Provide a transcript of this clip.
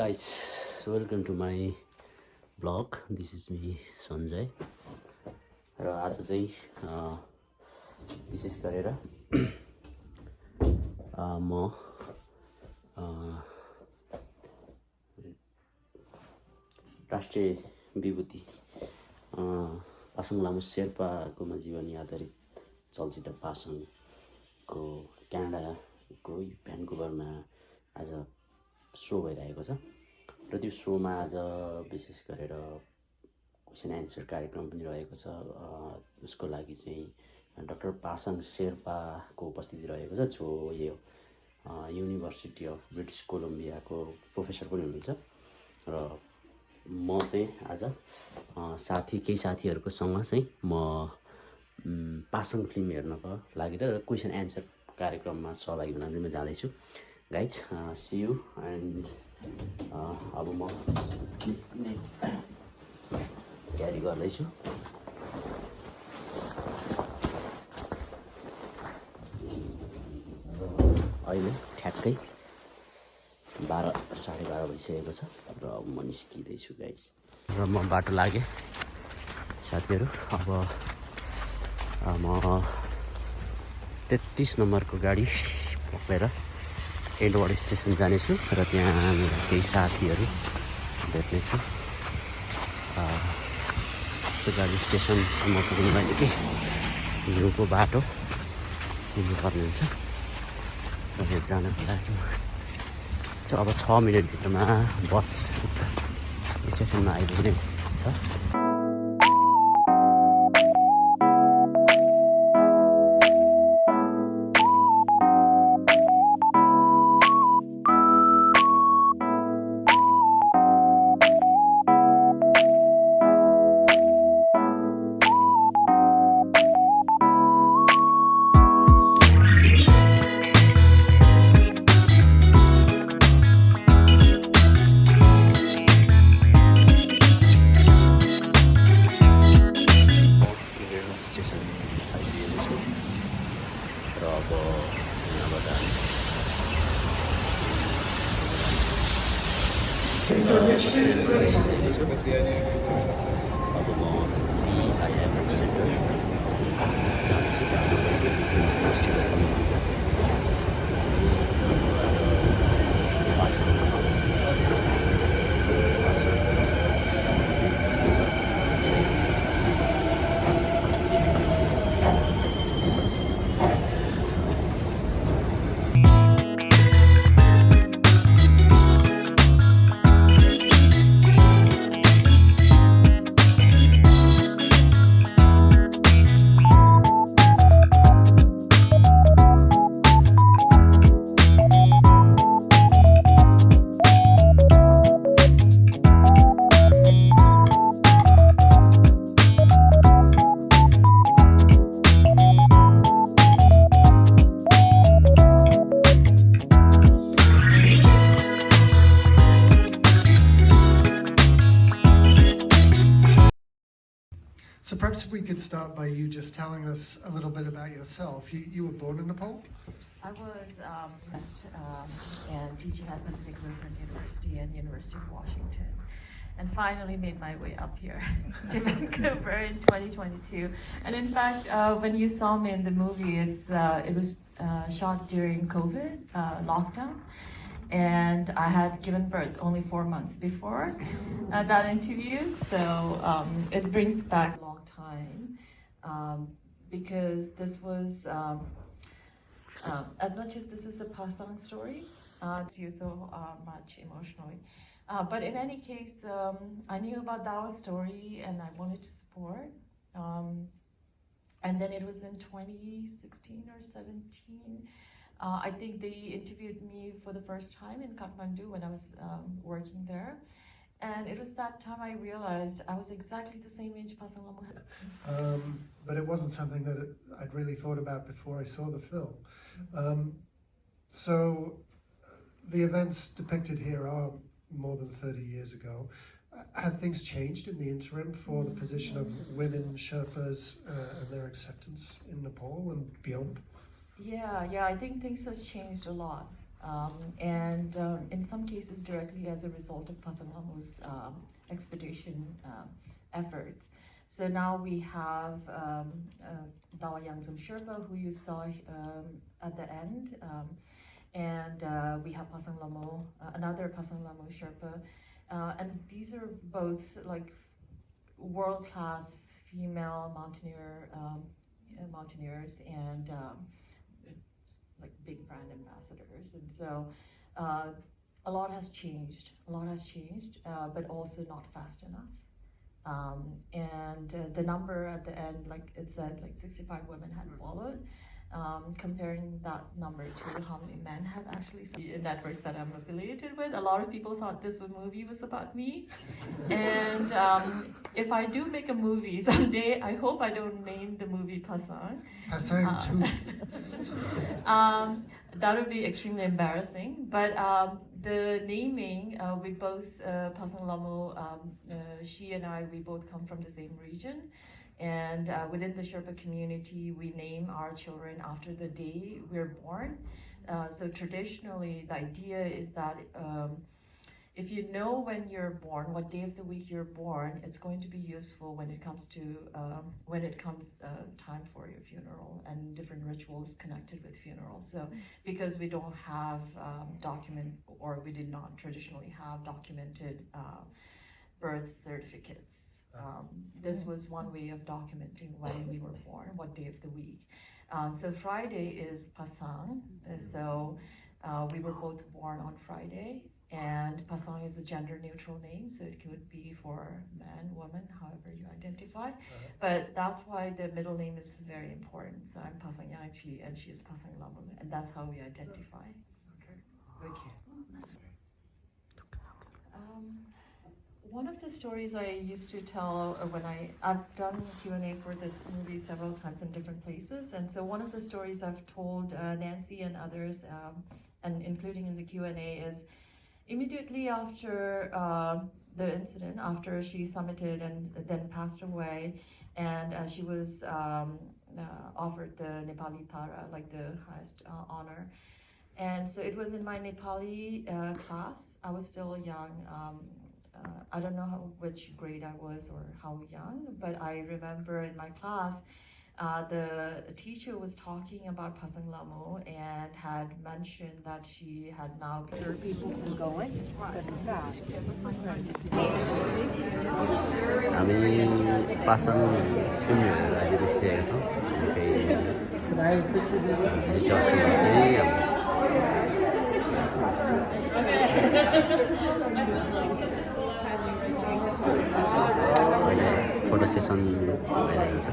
guys, welcome to my vlog. This is me Sanjay. र आज चाहिँ विशेष गरेर म राष्ट्रिय विभूति पासाङ लामो शेर्पाको जीवनी आधारित चलचित्र पासाङको क्यानाडाको भ्यान्कुभरमा आज सो भइरहेको छ र त्यो सोमा आज विशेष गरेर क्वेसन एन्सर कार्यक्रम पनि रहेको छ। उसको लागि चाहिँ डाक्टर पासाङ शेर्पाको उपस्थिति रहेको छ, जो यो युनिभर्सिटी अफ ब्रिटिस कोलम्बियाको प्रोफेसर पनि हुनुहुन्छ। र म चाहिँ आज केही साथीहरूको सँग चाहिँ म पासाङ फिल्म हेर्नको लागि र क्वेसन एन्सर कार्यक्रममा सहभागी हुन पनि म जाँदैछु। गाइज सी यू एन्ड अब म निस्किने तयारी गर्दैछु। अहिले ठ्याक्कै 12:30 भइसकेको छ र अब म निस्किँदैछु गाइज। र म बाटो लागेँ साथीहरू। अब म 33 नम्बरको गाडी पक्रेर एडवर्ड स्टेसन जानेछु र त्यहाँ मेरो केही साथीहरू भेट्नेछु। त्यो गाडी स्टेसनसम्म पुग्नु लागि चाहिँ हिउँको बाटो हिँड्नुपर्ने हुन्छ र यहाँ जानको लागि चाहिँ अब 6 मिनटभित्रमा बस स्टेसनमा आइपुग्ने छ। अब म BIFF सेन्टर जाँदैछु। फेस्टिभल पनि So perhaps we could start by you just telling us a little bit about yourself. You were born in Nepal? I was and teaching at Pacific Lutheran University and University of Washington, and finally made my way up here to Vancouver in 2022. And in fact, when you saw me in the movie, it was shot during COVID lockdown. And I had given birth only 4 months before that interview, so it brings back a long time because this was, as much as this is a Pasang story, to you so much emotionally. But in any case, I knew about Dawa's story and I wanted to support. And then it was in 2016 or 17. I think they interviewed me for the first time in Kathmandu when I was working there. And it was that time I realized I was exactly the same age Pasang Lamu had. But it wasn't something that I'd really thought about before I saw the film. So the events depicted here are more than 30 years ago. Have things changed in the interim for the position of women Sherpas and their acceptance in Nepal and beyond? Yeah, I think things have changed a lot. and in some cases directly as a result of Pasang Lamu's expedition efforts. So now we have Dawa Yangzum Sherpa, who you saw at the end, and we have Pasang Lamu, another Pasang Lamu Sherpa, and these are both like world-class female mountaineers and like big brand ambassadors, and so a lot has changed. But also not fast enough. And the number at the end, like it said, like 65 women had followed. Comparing that number to how many men have actually seen networks that I'm affiliated with, a lot of people thought this movie was about me. And if I do make a movie someday, I hope I don't name the movie Pasang. Pasang too. That would be extremely embarrassing. But the naming, we both, Pasang Lamu, she and I, we both come from the same region. And within the Sherpa community, we name our children after the day we're born. So traditionally, the idea is that if you know when you're born, what day of the week you're born, it's going to be useful when it comes to time for your funeral and different rituals connected with funerals. So because we don't have we did not traditionally have documented birth certificates. This was one way of documenting when we were born, what day of the week. So Friday is Pasang, so we were both born on Friday, and Pasang is a gender-neutral name, so it could be for man, woman, however you identify. But that's why the middle name is very important. So I'm Pasang Yangchi, and she is Pasang Lamu, and that's how we identify. Okay, thank you. One of the stories I used to tell when I've done Q&A for this movie several times in different places, and so one of the stories I've told Nancy and others, and including in the Q&A, is immediately after the incident, after she summited and then passed away, and she was offered the Nepali Tara, like the highest honor. And so it was in my Nepali class. I was still young. I don't know which grade I was or how young, but I remember in my class, the teacher was talking about Pasang Lamu and had mentioned that she had now people going. हामी पासाङ फिल्महरू अहिले बसिरहेका छौँ केही भिजिटर्सहरू चाहिँ photo session भइरहेको छ